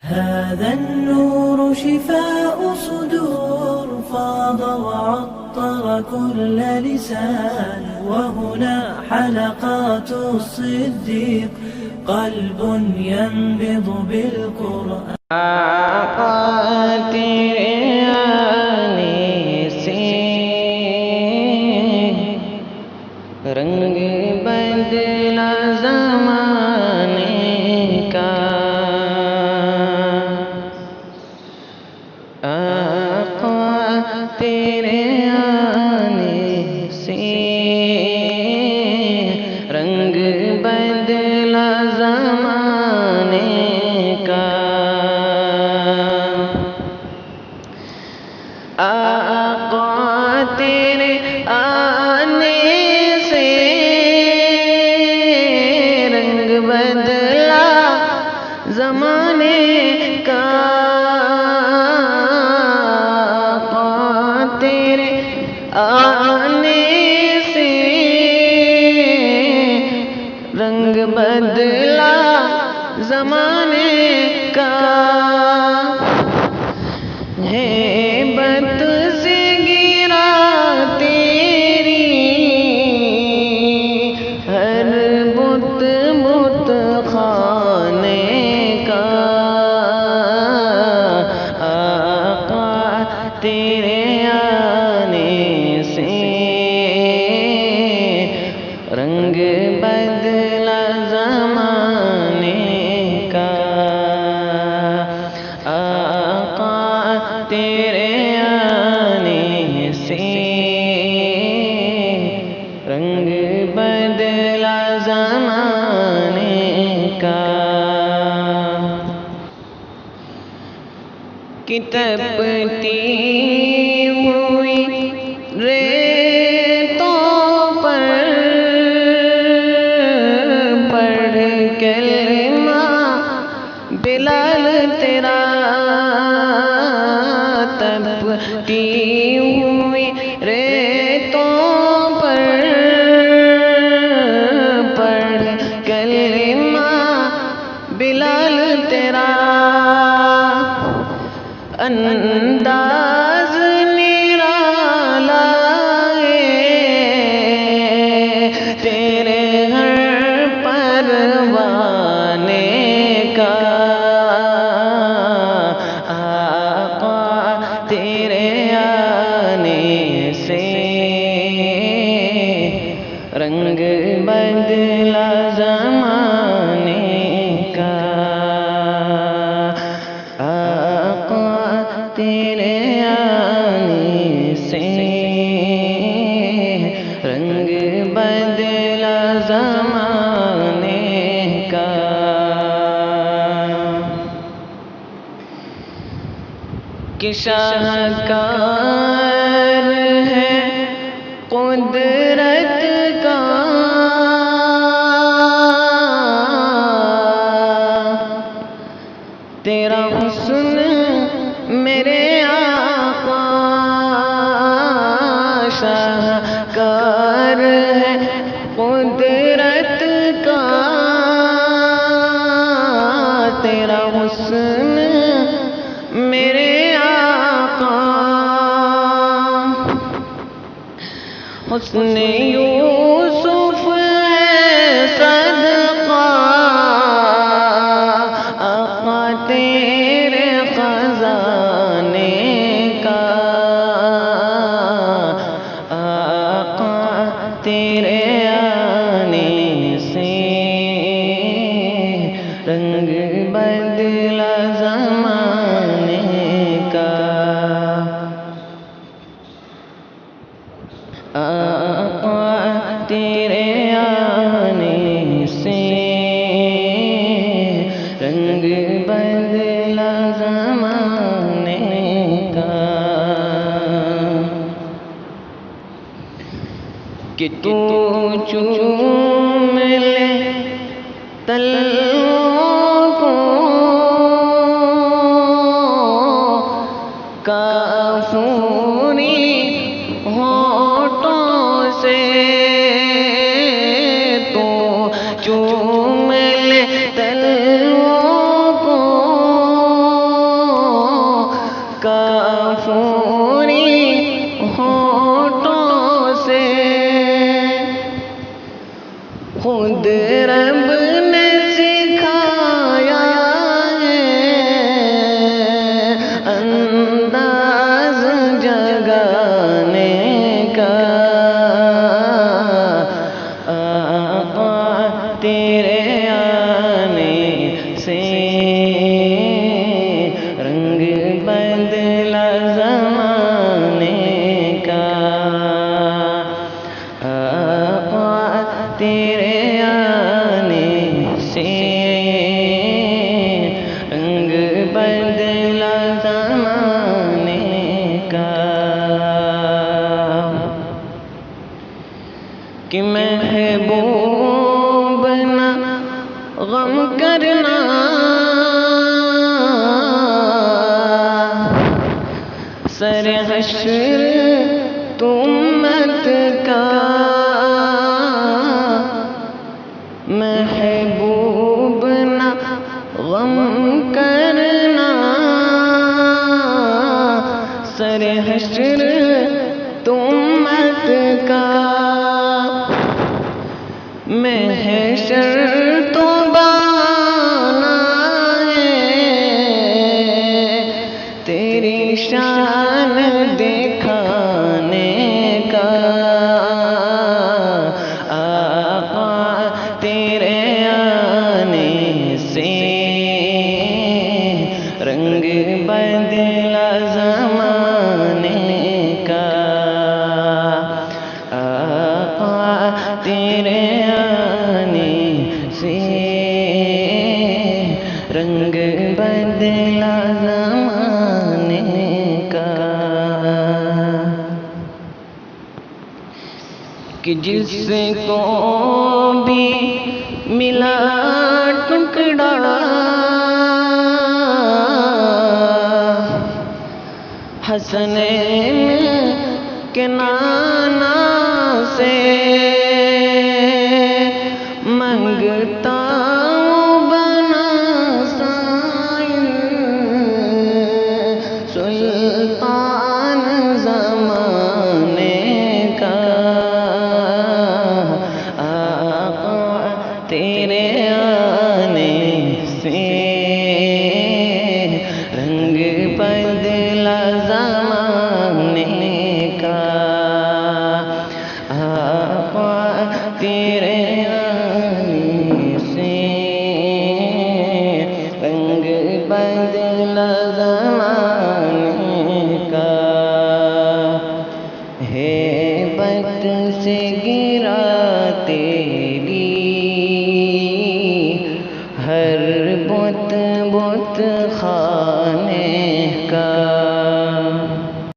هذا النور شفاء صدور فاض وعطر كل لسان وهنا حلقات الصديق قلب ينبض بالقرآن رنگ بدلا زمانے کا آقا تیرے آنے سے رنگ بدلا زمانے کا آقا تیرے آنے بدلا زمانے کا آقا تیرے آنے سے رنگ بدلا زمانے کا ہیبت سے گرا تیری ہر بت خانے کا آقا تیرے آنے سے رنگ بدلا زمانے کا آقا تیرے آنے سے رنگ بدلا زمانے کا کہ تپتی ہوئی ریتوں پر پڑھ کلمہ بلال تیرا تپتی ہوئی ریتوں پر پڑھ کلمہ بلال تیرا انداز نرالا ہے تیرے ہر پروانے کا آقا تیرے آنے سے رنگ بدلا زمانے کا تیرے آنے سے رنگ بدلا زمانے کا کہ شاہکار ہے قدرت کا تیرا حسن میرے آقا شاہکار ہے قدرت کا تیرا حسن میرے آقا حسن یوسف ہے صدقہ آقا تیرے خزانے کا آقا تیرے آنے سے رنگ بدلا زمانے کا آقا تیرے آنے سے رنگ بدلا زمانے کا کہ تو چوم لے تلووں کو کافوری ہونٹوں سے تو چوم لے تلووں کو سر حشر تو امت کا محبوب نہ غم کرنا، سر حشر تو امت کا محشر تو بانا ہے، تیری شان دکھانے کا، آقا تیرے آنے سے رنگ بدلا زمانے کا، آقا تیرے آنے سے رنگ بدلا زمانے کا، کہ جس کو بھی ملا ٹکڑا حسنین کے نانا سے، منگتا بنا سائن سلطان زمانے کا، آقا تیرے آنے سے رنگ بدلا زمانے کا، آقا تیرے آنے سے رنگ بدلا زمانے کا، ہیبت سے گرا تیری ہر بت بت